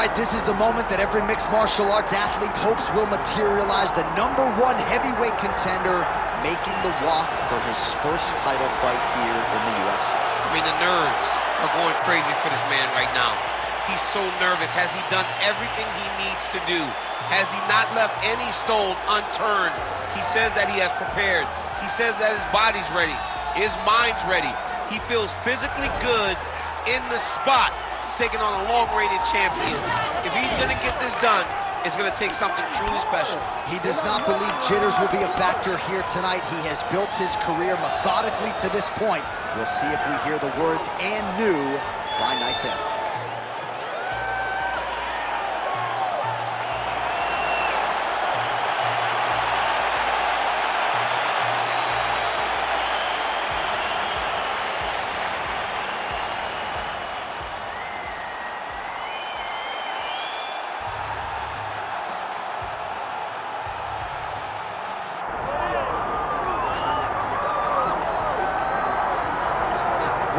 right, this is the moment that every mixed martial arts athlete hopes will materialize. The #1 heavyweight contender making the walk for his first title fight here in the UFC. I mean, the nerves are going crazy for this man right now. He's so nervous. Has he done everything he needs to do? Has he not left any stone unturned? He says that he has prepared. He says that his body's ready. His mind's ready. He feels physically good in the spot. He's taking on a long-rated champion. If he's going to get this done, it's going to take something truly special. He does not believe jitters will be a factor here tonight. He has built his career methodically to this point. We'll see if we hear the words "and new" by night's end.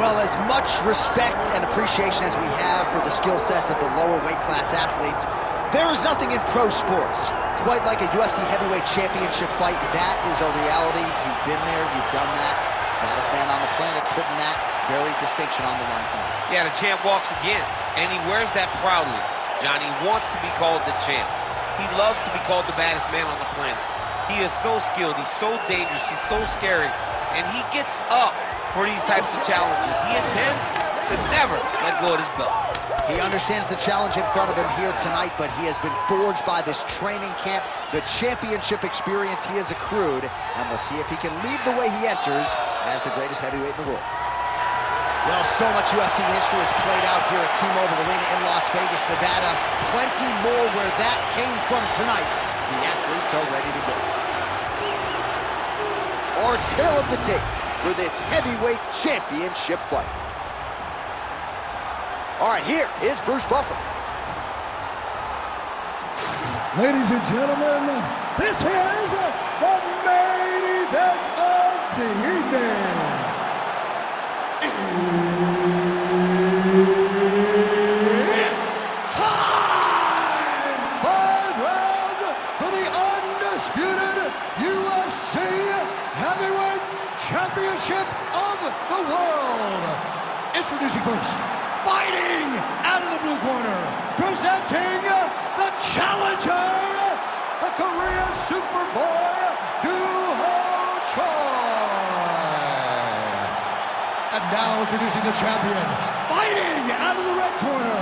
Well, as much respect and appreciation as we have for the skill sets of the lower weight class athletes, there is nothing in pro sports quite like a UFC heavyweight championship fight. That is a reality. You've been there, you've done that. Baddest man on the planet putting that very distinction on the line tonight. Yeah, the champ walks again, and he wears that proudly. Johnny wants to be called the champ. He loves to be called the baddest man on the planet. He is so skilled, he's so dangerous, he's so scary, and he gets up for these types of challenges. He intends to never let go of his belt. He understands the challenge in front of him here tonight, but he has been forged by this training camp, the championship experience he has accrued, and we'll see if he can lead the way he enters as the greatest heavyweight in the world. Well, so much UFC history has played out here at T-Mobile Arena in Las Vegas, Nevada. Plenty more where that came from tonight. The athletes are ready to go. Our tale of the tape for this heavyweight championship fight. All right, here is Bruce Buffer. Ladies and gentlemen, this is the main event of the evening. It's time! 5 rounds for the undisputed UFC Heavyweight Championship of the world. Introducing first, fighting out of the blue corner, presenting the challenger, the Korean Superboy, Duho Choi. And now introducing the champion, fighting out of the red corner,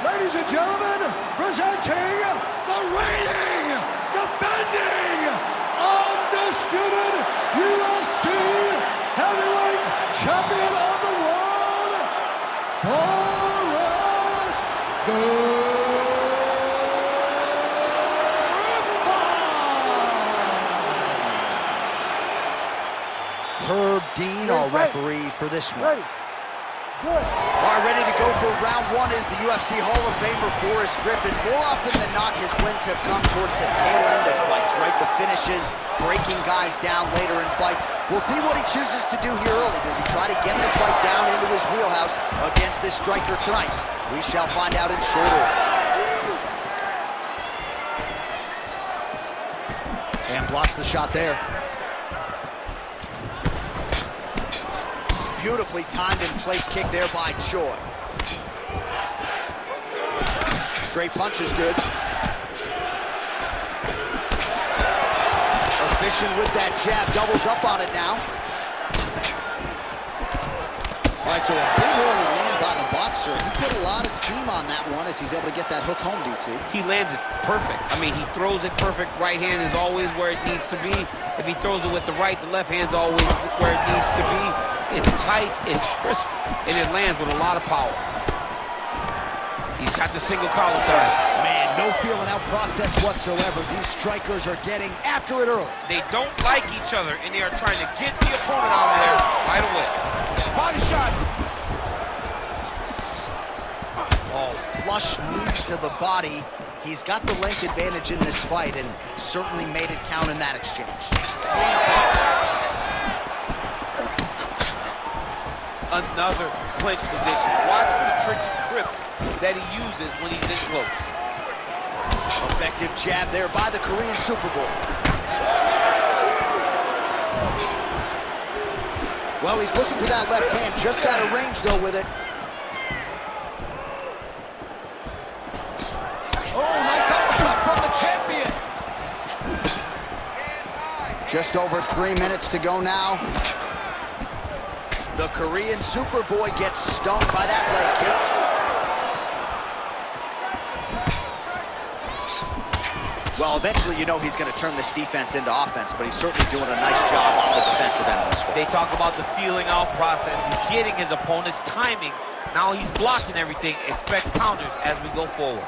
ladies and gentlemen, presenting the reigning, defending, undisputed UFC Heavyweight Champion of the world, Forrest Herb Dean, our referee for this one. All right, ready to go for round 1 is the UFC Hall of Famer Forrest Griffin. More often than not, his wins have come towards the tail end of fights, right? The finishes, breaking guys down later in fights. We'll see what he chooses to do here early. Does he try to get the fight down into his wheelhouse against this striker tonight? We shall find out in short order. And blocks the shot there. Beautifully timed and placed kick there by Choi. Straight punch is good. Efficient with that jab, doubles up on it now. All right, so a big early land by the boxer. He put a lot of steam on that one as he's able to get that hook home, DC. He lands it perfect. I mean, he throws it perfect. Right hand is always where it needs to be. If he throws it with the right, the left hand's always where it needs to be. It's tight, it's crisp, and it lands with a lot of power. He's got the single collar tie. Man, no feeling out process whatsoever. These strikers are getting after it early. They don't like each other, and they are trying to get the opponent out of there right away. Body shot. Oh, flush knee to the body. He's got the length advantage in this fight and certainly made it count in that exchange. Clean punch. another clinch position. Watch for the tricky trips that he uses when he's this close. Effective jab there by the Korean Superboy. Well, he's looking for that left hand, just out of range, though, with it. Oh, nice uppercut from the champion. Just over 3 minutes to go now. The Korean Superboy gets stung by that leg kick. Well, eventually, you know he's going to turn this defense into offense, but he's certainly doing a nice job on the defensive end of this one. They talk about the feeling out process. He's getting his opponent's timing. Now he's blocking everything. Expect counters as we go forward.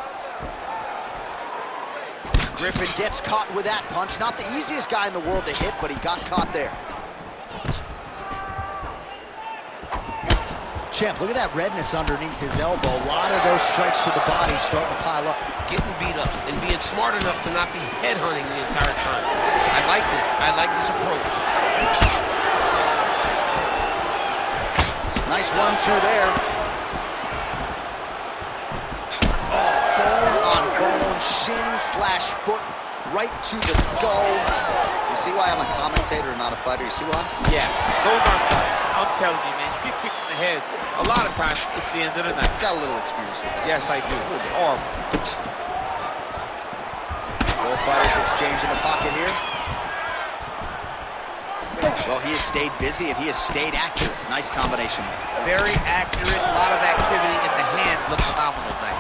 Griffin gets caught with that punch. Not the easiest guy in the world to hit, but he got caught there. Champ, look at that redness underneath his elbow. A lot of those strikes to the body starting to pile up. Getting beat up and being smart enough to not be headhunting the entire time. I like this. I like this approach. Nice 1-2 there. Oh, bone on bone, shin/foot, right to the skull. You see why I'm a commentator and not a fighter? You see why? Yeah, those aren't fun. I'm telling you, man, you get kicked in the head, a lot of times it's the end of the night. Got a little experience with that. Yes, I do. It's horrible. Both fighters exchange in the pocket here. Well, he has stayed busy and he has stayed accurate. Nice combination. Very accurate, a lot of activity in the hands. Look phenomenal tonight.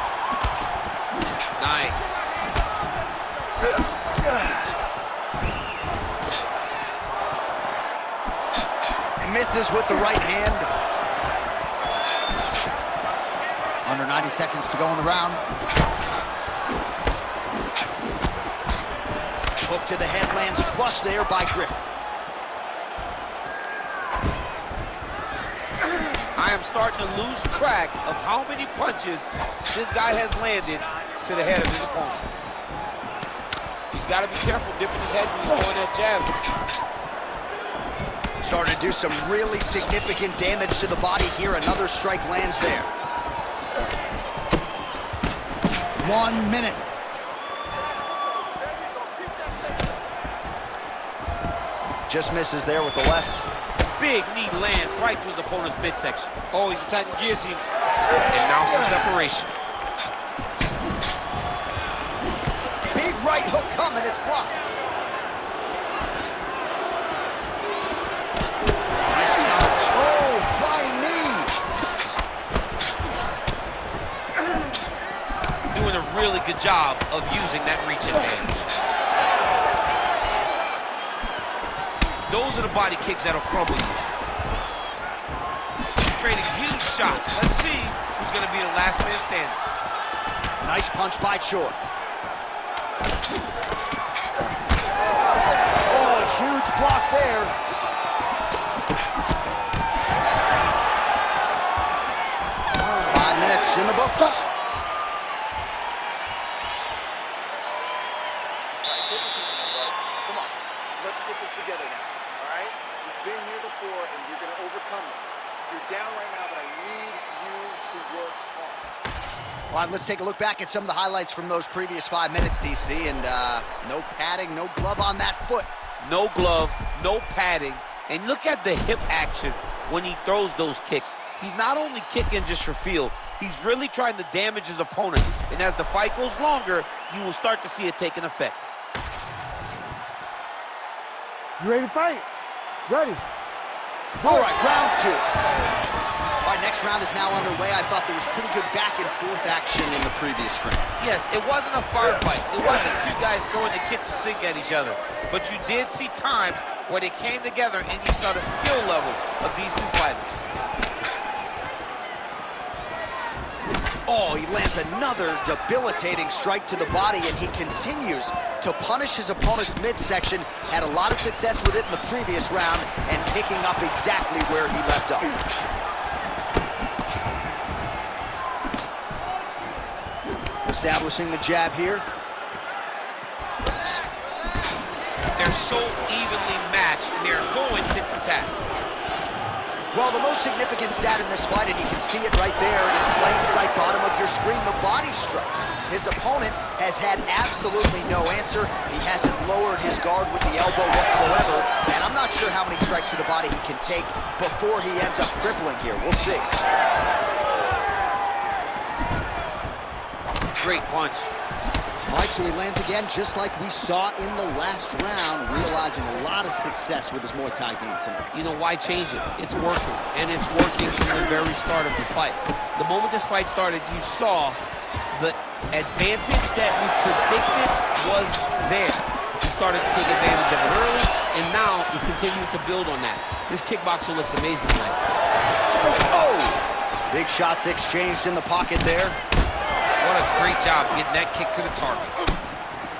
Nice. And misses with the right hand. Under 90 seconds to go in the round. Hook to the head lands flush there by Griffin. I am starting to lose track of how many punches this guy has landed to the head of his opponent. He's got to be careful dipping his head when he's throwing that jab. Starting to do some really significant damage to the body here. Another strike lands there. 1 minute. Just misses there with the left. Big knee lands right to his opponent's midsection. Oh, he's attacking guillotine. And now some separation. Big right hook coming, it's blocked. Nice counter. Oh, flying knee. Doing a really good job of using that reach advantage. Those are the body kicks that'll crumble you. Trading huge shots. Let's see who's going to be the last man standing. Nice punch by Choi. Oh, huge block there. Five minutes in the books. All right, take a seat, bud. Come on, let's get this together now. All right? You've been here before, and you're going to overcome this. You're down right now, but I need you to work hard. All right, let's take a look back at some of the highlights from those previous 5 minutes, DC, and no padding, no glove on that foot. No glove, no padding, and look at the hip action when he throws those kicks. He's not only kicking just for feel, he's really trying to damage his opponent, and as the fight goes longer, you will start to see it take an effect. You ready to fight? Ready. All right, round two. All right, next round is now underway. I thought there was pretty good back and forth action in the previous frame. Yes, it wasn't a firefight. It wasn't two guys throwing the kitchen sink at each other. But you did see times where they came together and you saw the skill level of these two fighters. Oh, he lands another debilitating strike to the body, and he continues to punish his opponent's midsection. Had a lot of success with it in the previous round and picking up exactly where he left off. Establishing the jab here. They're so evenly matched, and they're going tit for tat. Well, the most significant stat in this fight, and you can see it right there in plain sight, bottom of your screen, the body strikes. His opponent has had absolutely no answer. He hasn't lowered his guard with the elbow whatsoever, and I'm not sure how many strikes to the body he can take before he ends up crippling here. We'll see. Great punch. All right, so he lands again just like we saw in the last round, realizing a lot of success with his Muay Thai game tonight. You know, why change it? It's working, and it's working from the very start of the fight. The moment this fight started, you saw the advantage that we predicted was there. He started to take advantage of it early, and now he's continuing to build on that. This kickboxer looks amazing tonight. Oh! Big shots exchanged in the pocket there. What a great job getting that kick to the target.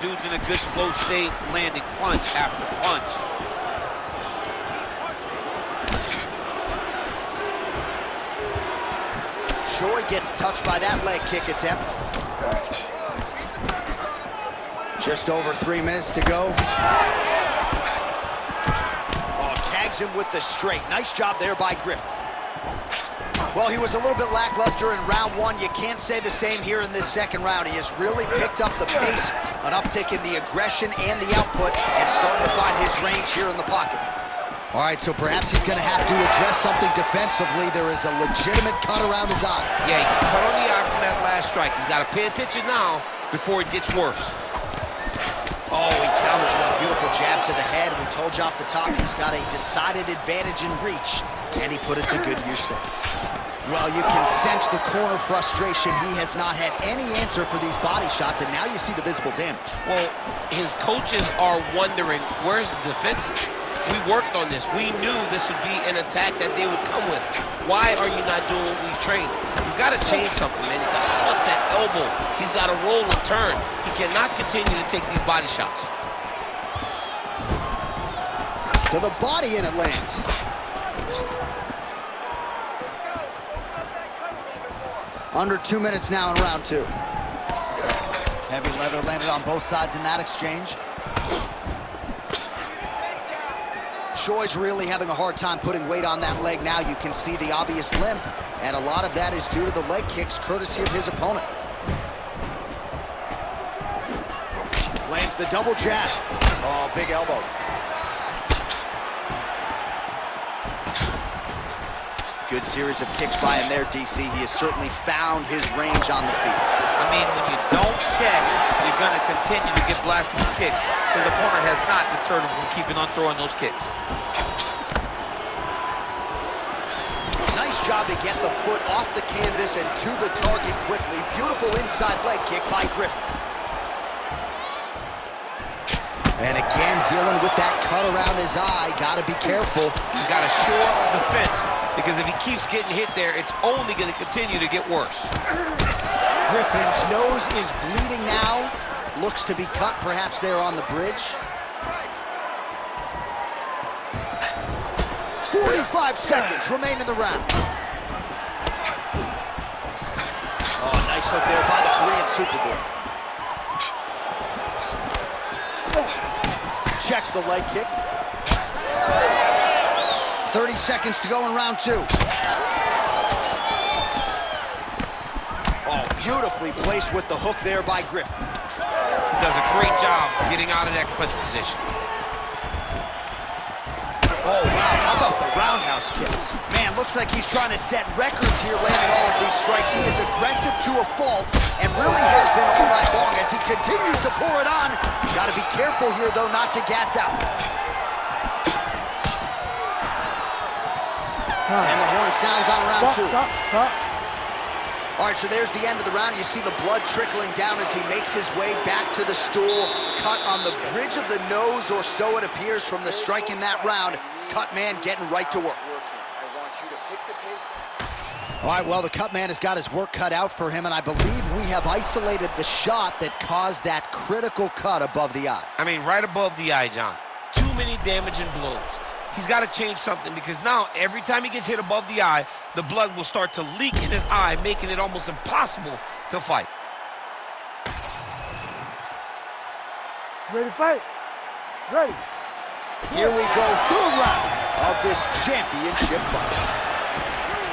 Dude's in a good flow state, landing punch after punch. Choi gets touched by that leg kick attempt. Just over 3 minutes to go. Oh, tags him with the straight. Nice job there by Griffin. Well, he was a little bit lackluster in round one. You can't say the same here in this second round. He has really picked up the pace, an uptick in the aggression and the output, and starting to find his range here in the pocket. All right, so perhaps he's going to have to address something defensively. There is a legitimate cut around his eye. Yeah, he cut on the eye from that last strike. He's got to pay attention now before it gets worse. Oh, he counters with a beautiful jab to the head. We told you off the top he's got a decided advantage in reach, and he put it to good use there. Well, you can sense the corner frustration. He has not had any answer for these body shots, and now you see the visible damage. Well, his coaches are wondering, where's the defensive? We worked on this. We knew this would be an attack that they would come with. Why are you not doing what we've trained? He's got to change something, man. He's got to tuck that elbow. He's got to roll and turn. He cannot continue to take these body shots. To the body, and it lands. Under 2 minutes now in round two. Heavy leather landed on both sides in that exchange. Choi's really having a hard time putting weight on that leg now. You can see the obvious limp, and a lot of that is due to the leg kicks, courtesy of his opponent. Lands the double jab. Oh, big elbow. Good series of kicks by him there, DC. He has certainly found his range on the feet. I mean, when you don't check, you're going to continue to get blasted with kicks. His opponent has not deterred him from keeping on throwing those kicks. Nice job to get the foot off the canvas and to the target quickly. Beautiful inside leg kick by Griffin. And again, dealing with that cut around his eye. Got to be careful. He's got to shore up the fence, because if he keeps getting hit there, it's only going to continue to get worse. Griffin's nose is bleeding now. Looks to be cut, perhaps there on the bridge. 45 seconds remain in the round. Oh, nice hook there by the Korean Superboy. Checks the leg kick. 30 seconds to go in round two. Oh, beautifully placed with the hook there by Griffin. He does a great job getting out of that clinch position. Oh, wow, how about the roundhouse kick? Man, looks like he's trying to set records here, landing all of these strikes. He is aggressive to a fault, and really has been all night long as he continues to pour it on. Got to be careful here, though, not to gas out. And the horn sounds on round two. All right, so there's the end of the round. You see the blood trickling down as he makes his way back to the stool. Cut on the bridge of the nose, or so it appears from the strike in that round. Cut man getting right to work. All right, well, the cut man has got his work cut out for him, and I believe we have isolated the shot that caused that critical cut above the eye. I mean, right above the eye, John. Too many damaging blows. He's got to change something, because now every time he gets hit above the eye, the blood will start to leak in his eye, making it almost impossible to fight. Ready to fight? Ready. Here we go, third round of this championship fight.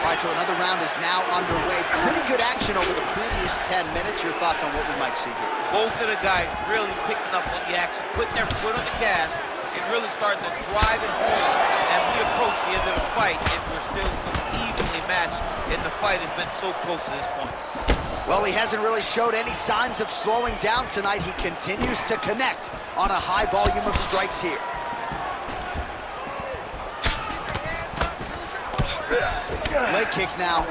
All right, so another round is now underway. Pretty good action over the previous 10 minutes. Your thoughts on what we might see here? Both of the guys really picking up on the action, putting their foot on the gas, and really starting to drive it home as we approach the end of the fight, and we're still so evenly matched, and the fight has been so close to this point. Well, he hasn't really showed any signs of slowing down tonight. He continues to connect on a high volume of strikes here. Leg kick now.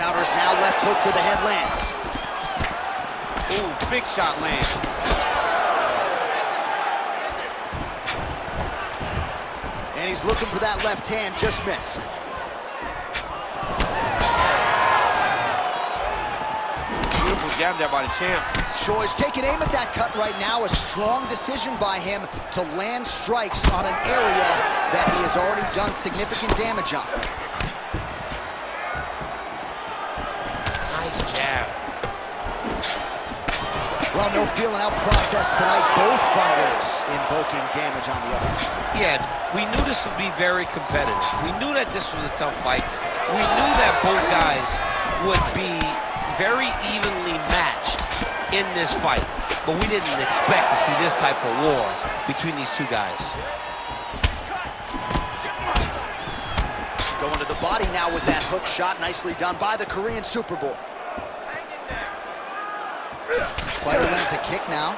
Counters now, left hook to the head lands. Ooh, big shot lands. And he's looking for that left hand, just missed. Beautiful jab there by the champ. Choi's taking aim at that cut right now. A strong decision by him to land strikes on an area that he has already done significant damage on. Nice jab. Well, no feeling out process tonight. Both fighters invoking damage on the others. Yes, we knew this would be very competitive. We knew that this was a tough fight. We knew that both guys would be very evenly matched in this fight, but we didn't expect to see this type of war between these two guys. Going to the body now with that hook shot. Nicely done by the Korean Superboy. Fighter lands a kick now.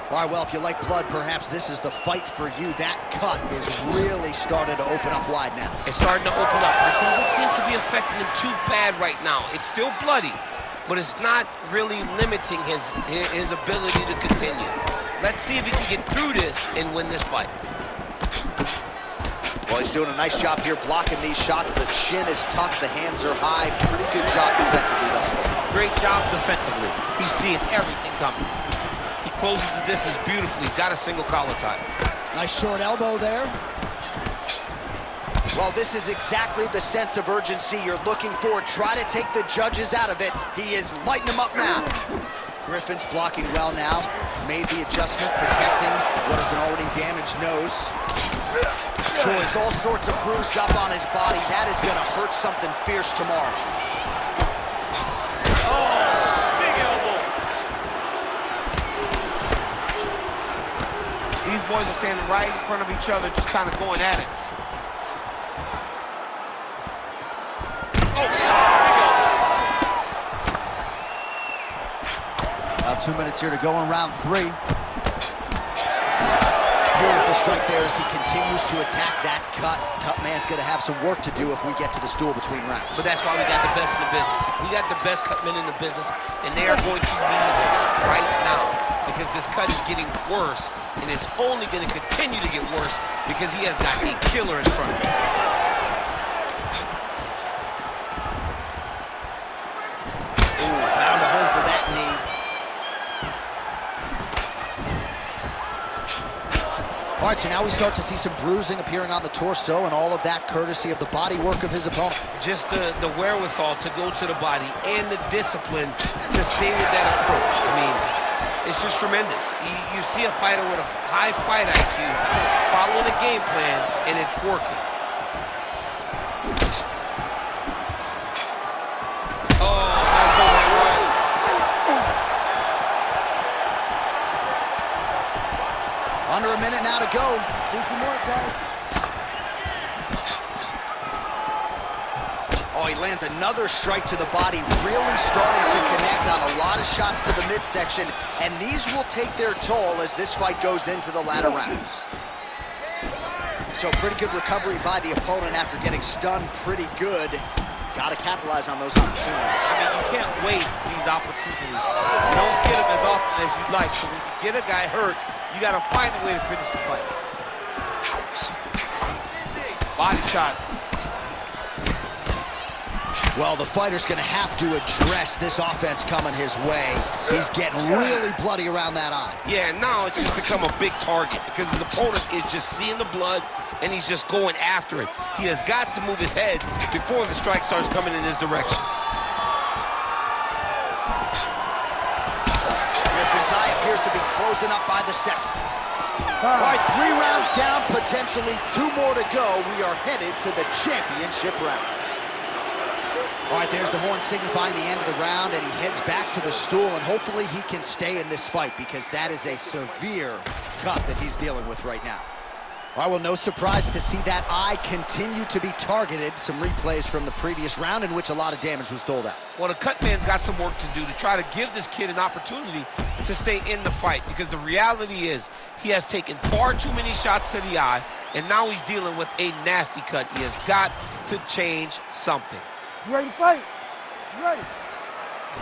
All right, well, if you like blood, perhaps this is the fight for you. That cut is really started to open up wide now. It's starting to open up, but it doesn't seem to be affecting him too bad right now. It's still bloody, but it's not really limiting his ability to continue. Let's see if he can get through this and win this fight. Well, he's doing a nice job here blocking these shots. The chin is tucked, the hands are high. Pretty good job defensively thus far. Great job defensively. He's seeing everything coming. He closes the distance beautifully. He's got a single collar tie. Nice short elbow there. Well, this is exactly the sense of urgency you're looking for. Try to take the judges out of it. He is lighting them up now. Griffin's blocking well now. Made the adjustment, protecting what is an already damaged nose. Choi's all sorts of bruised up on his body. That is going to hurt something fierce tomorrow. Oh, big elbow. These boys are standing right in front of each other, just kind of going at it. Oh, big elbow. About 2 minutes here to go in round 3. Beautiful strike there as he continues to attack that cut. Cut man's going to have some work to do if we get to the stool between rounds. But that's why we got the best in the business. We got the best cut men in the business, and they are going to need him right now because this cut is getting worse, and it's only going to continue to get worse because he has got a killer in front of him. Ooh, found a home for that knee. All right, so now we start to see some bruising appearing on the torso, and all of that courtesy of the body work of his opponent. Just the wherewithal to go to the body and the discipline to stay with that approach. I mean, it's just tremendous. You see a fighter with a high fight IQ following a game plan, and it's working. Oh, that's so right. Under a minute now to go. Do some work, guys. Oh, he lands another strike to the body, really starting to connect on a lot of shots to the midsection, and these will take their toll as this fight goes into the latter rounds. So pretty good recovery by the opponent after getting stunned pretty good. Got to capitalize on those opportunities. I mean, you can't waste these opportunities. You don't get them as often as you'd like, so when you get a guy hurt, you got to find a way to finish the fight. Body shot. Well, the fighter's going to have to address this offense coming his way. He's getting really bloody around that eye. Yeah, now it's just become a big target because his opponent is just seeing the blood and he's just going after it. He has got to move his head before the strike starts coming in his direction. Griffin's eye appears to be closing up by the second. All right, 3 rounds down, potentially 2 more to go. We are headed to the championship rounds. All right, there's the horn signifying the end of the round, and he heads back to the stool, and hopefully he can stay in this fight because that is a severe cut that he's dealing with right now. All right, well, no surprise to see that eye continue to be targeted. Some replays from the previous round in which a lot of damage was doled out. Well, the cut man's got some work to do to try to give this kid an opportunity to stay in the fight, because the reality is he has taken far too many shots to the eye, and now he's dealing with a nasty cut. He has got to change something. You ready to fight? You ready?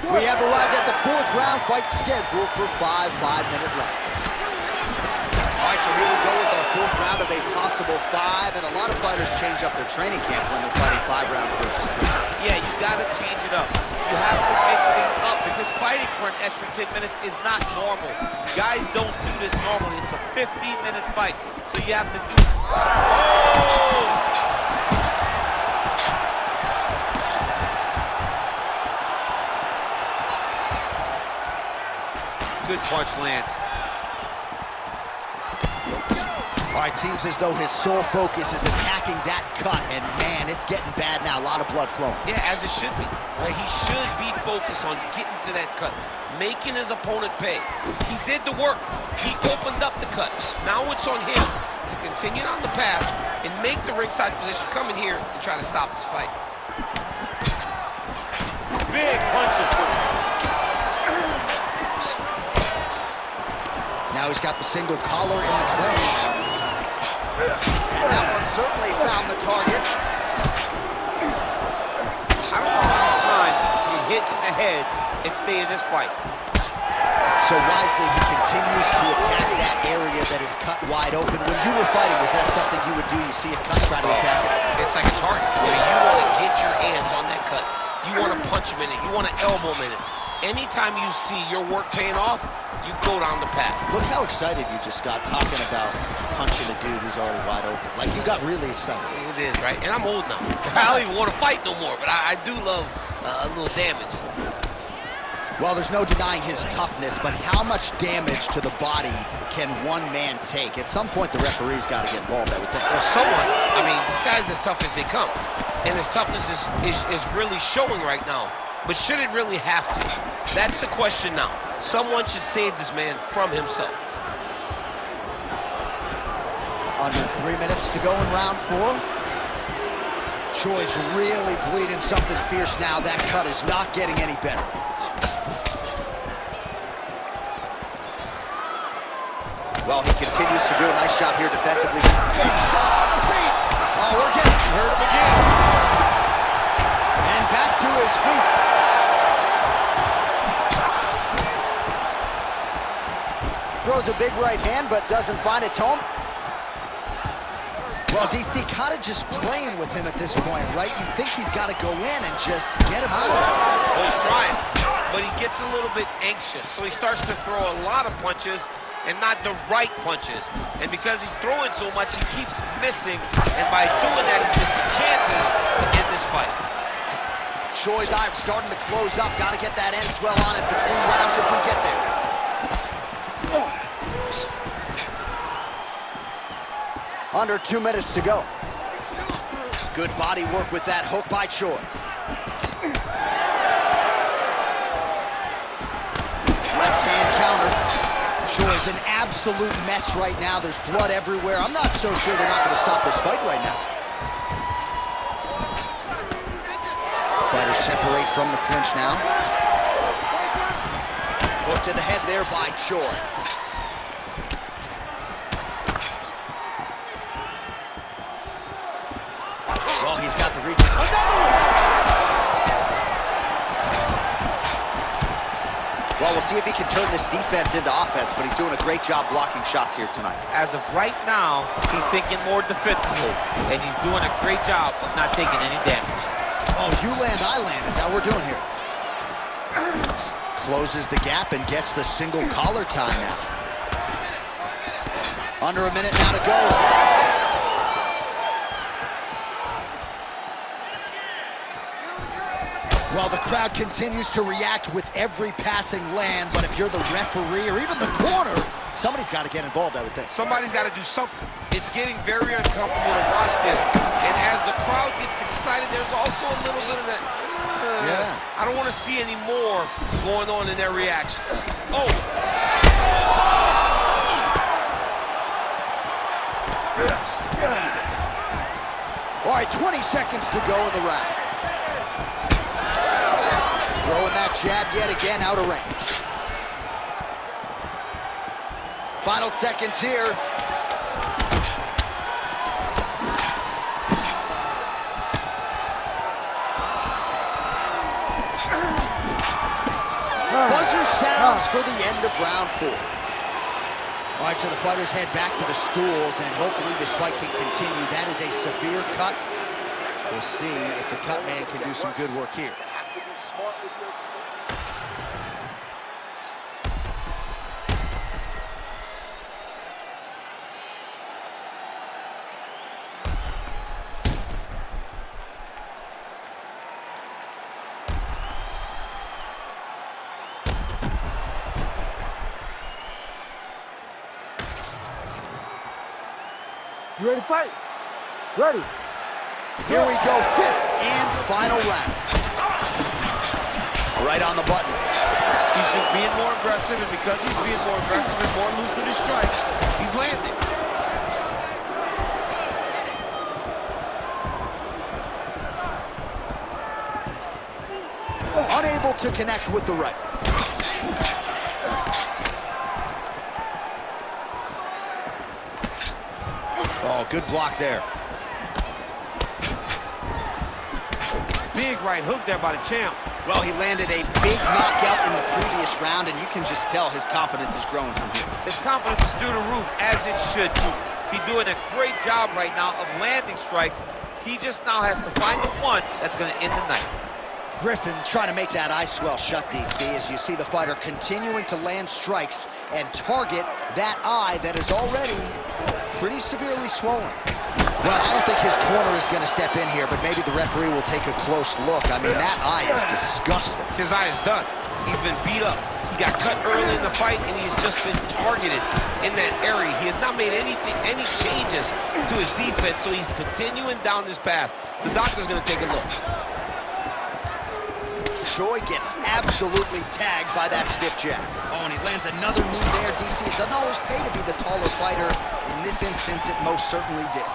We have arrived at the 4th round fight scheduled for 5 5-minute rounds. All right, so here we go with our 4th round of a possible 5, and a lot of fighters change up their training camp when they're fighting 5 rounds versus 3. Yeah, you gotta change it up. You have to mix things up, because fighting for an extra 10 minutes is not normal. Guys don't do this normally. It's a 15-minute fight, so you have to do it. Oh! Good punch lands. All right, seems as though his sole focus is attacking that cut, and man, it's getting bad now. A lot of blood flowing. Yeah, as it should be. Right? He should be focused on getting to that cut, making his opponent pay. He did the work. He opened up the cut. Now it's on him to continue on the path and make the ringside position, come in here and try to stop this fight. Big punches. Now he's got the single collar in the clinch. And that one certainly found the target. I don't know how many times he hit in the head and stay in this fight. So wisely, he continues to attack that area that is cut wide open. When you were fighting, was that something you would do? You see a cut, try to attack it? It's like a target. You want to get your hands on that cut. You want to punch him in it. You want to elbow him in it. Anytime you see your work paying off, you go down the path. Look how excited you just got talking about punching a dude who's already wide open. Like, you got really excited. It is, right? And I'm old now. I don't even want to fight no more, but I do love a little damage. Well, there's no denying his toughness, but how much damage to the body can one man take? At some point, the referee's got to get involved, I would think. Well, someone, I mean, this guy's as tough as they come. And his toughness is really showing right now. But should it really have to? That's the question now. Someone should save this man from himself. Under 3 minutes to go in round 4. Choi's really bleeding something fierce now. That cut is not getting any better. Well, he continues to do a nice job here defensively. Big shot on the feet. Oh, we're getting... You heard him again. And back to his feet. Throws a big right hand, but doesn't find its home. Well, DC kind of just playing with him at this point, right? You think he's got to go in and just get him out of there. Well, he's trying, but he gets a little bit anxious. So he starts to throw a lot of punches and not the right punches. And because he's throwing so much, he keeps missing. And by doing that, he's missing chances to end this fight. Choi's eye starting to close up. Got to get that end swell on it between rounds if we get there. Under 2 minutes to go. Good body work with that hook by Choi. Left hand counter. Choi's an absolute mess right now. There's blood everywhere. I'm not so sure they're not going to stop this fight right now. Fighters separate from the clinch now. Hook to the head there by Choi. Well, he's got the reach. Another one! Well, we'll see if he can turn this defense into offense, but he's doing a great job blocking shots here tonight. As of right now, he's thinking more defensively, and he's doing a great job of not taking any damage. Oh, you land, I land, is that what we're doing here? Closes the gap and gets the single collar tie now. Under a minute now to go. Well, the crowd continues to react with every passing land, but if you're the referee or even the corner, Somebody's got to get involved, I would think. Somebody's got to do something. It's getting very uncomfortable to watch this. And as the crowd gets excited, there's also a little bit of that, I don't want to see any more going on in their reactions. Oh! All right, 20 seconds to go in the round. Throwing that jab yet again out of range. Final seconds here. Buzzer sounds for the end of round 4. All right, so the fighters head back to the stools, and hopefully this fight can continue. That is a severe cut. We'll see if the cut man can do some good work here. You ready to fight? Ready. Here we go, 5th and final round. Right on the button. He's just being more aggressive, and because he's being more aggressive and more loose with his strikes, he's landing. Unable to connect with the right. Oh, good block there. Big right hook there by the champ. Well, he landed a big knockout in the previous round, and you can just tell his confidence is growing from here. His confidence is through the roof, as it should be. He's doing a great job right now of landing strikes. He just now has to find the one that's going to end the night. Griffin's trying to make that eye swell shut, DC, as you see the fighter continuing to land strikes and target that eye that is already pretty severely swollen. Well, I don't think his corner is going to step in here, but maybe the referee will take a close look. I mean, that eye is disgusting. His eye is done. He's been beat up. He got cut early in the fight, and he's just been targeted in that area. He has not made any changes to his defense, so he's continuing down this path. The doctor's going to take a look. Choi gets absolutely tagged by that stiff jab. Oh, and he lands another knee there, DC. It doesn't always pay to be the taller fighter. In this instance, it most certainly did.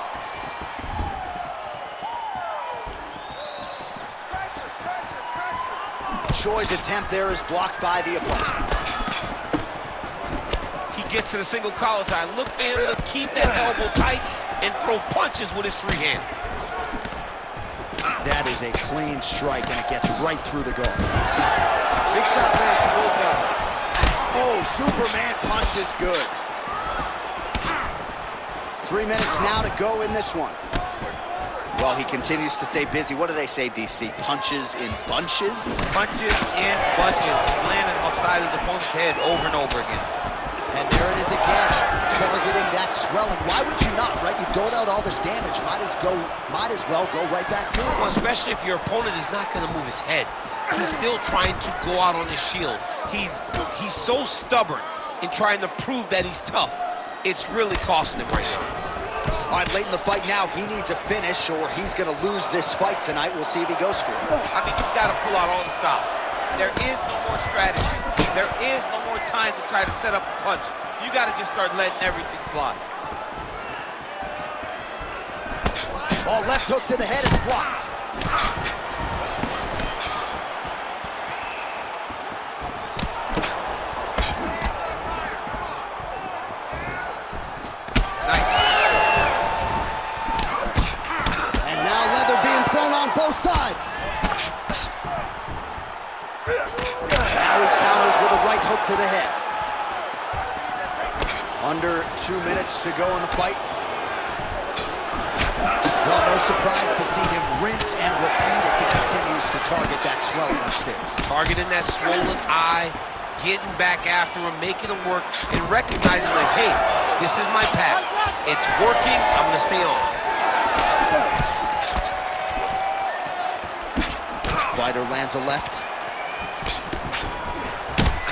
Choi's attempt there is blocked by the opponent. He gets to the single collar tie. Look for him to keep that elbow tight and throw punches with his free hand. That is a clean strike, and it gets right through the guard. Big shot lands for both guys. Oh, Superman punch is good. 3 minutes now to go in this one. Well, he continues to stay busy. What do they say, DC? Punches in bunches? Punches in bunches. Landing upside his opponent's head over and over again. And there it is again, targeting that swelling. Why would you not, right? You've doled out all this damage. Might as well go right back to it. Well, especially if your opponent is not going to move his head. He's still trying to go out on his shield. He's so stubborn in trying to prove that he's tough. It's really costing him right now. All right, late in the fight now, he needs a finish or he's going to lose this fight tonight. We'll see if he goes for it. I mean, he's got to pull out all the stops. There is no more strategy. There is no more time to try to set up a punch. You got to just start letting everything fly. Oh, left hook to the head is blocked. Nice. And now leather being thrown on both sides. Now he counters with a right hook to the head. Under 2 minutes to go in the fight. Well, no surprise to see him rinse and repeat as he continues to target that swelling upstairs. Targeting that swollen eye, getting back after him, making him work, and recognizing like, hey, this is my path. It's working, I'm gonna stay on. Fighter lands a left.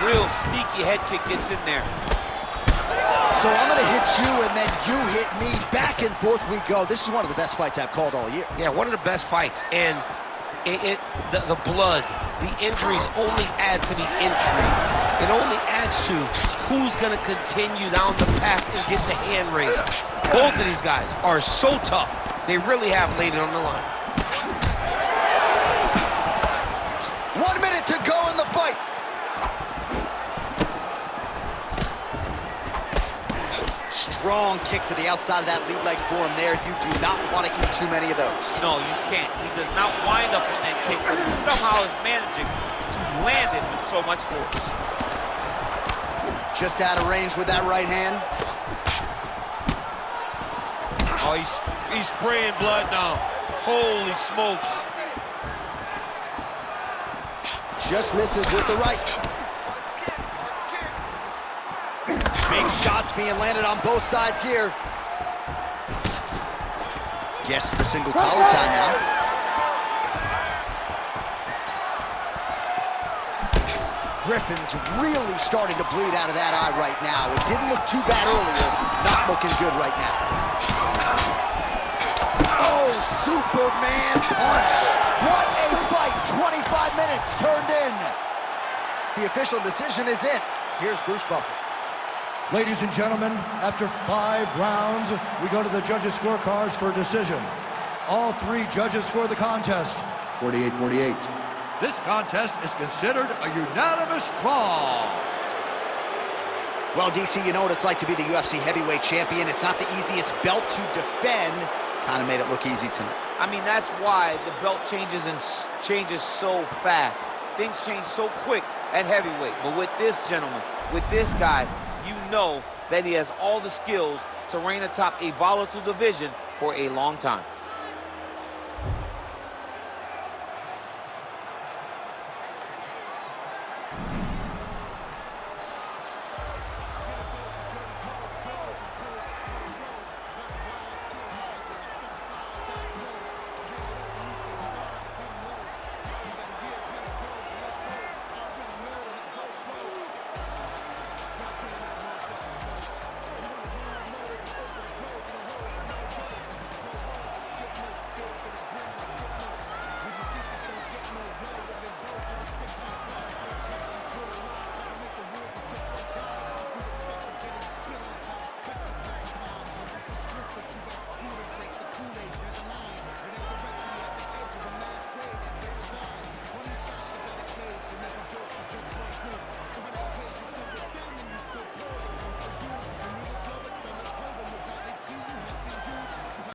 Real sneaky head kick gets in there. So I'm going to hit you, and then you hit me. Back and forth we go. This is one of the best fights I've called all year. Yeah, one of the best fights. And the blood, the injuries only add to the intrigue. It only adds to who's going to continue down the path and get the hand raised. Both of these guys are so tough. They really have laid it on the line. 1 minute to go in the fight. Strong kick to the outside of that lead leg for him there. You do not want to eat too many of those. No, you can't. He does not wind up on that kick, but he somehow is managing to land it with so much force. Just out of range with that right hand. Oh, he's spraying blood now. Holy smokes. Just misses with the right. Big shots being landed on both sides here. Gets to the single collar tie now. Griffin's really starting to bleed out of that eye right now. It didn't look too bad earlier. Not looking good right now. Oh, Superman punch. What a fight. 25 minutes turned in. The official decision is in. Here's Bruce Buffer. Ladies and gentlemen, after 5 rounds, we go to the judges' scorecards for a decision. All 3 judges score the contest, 48-48. This contest is considered a unanimous draw. Well, DC, you know what it's like to be the UFC heavyweight champion. It's not the easiest belt to defend. Kind of made it look easy tonight. I mean, that's why the belt changes so fast. Things change so quick at heavyweight. But with this gentleman, with this guy, you know that he has all the skills to reign atop a volatile division for a long time.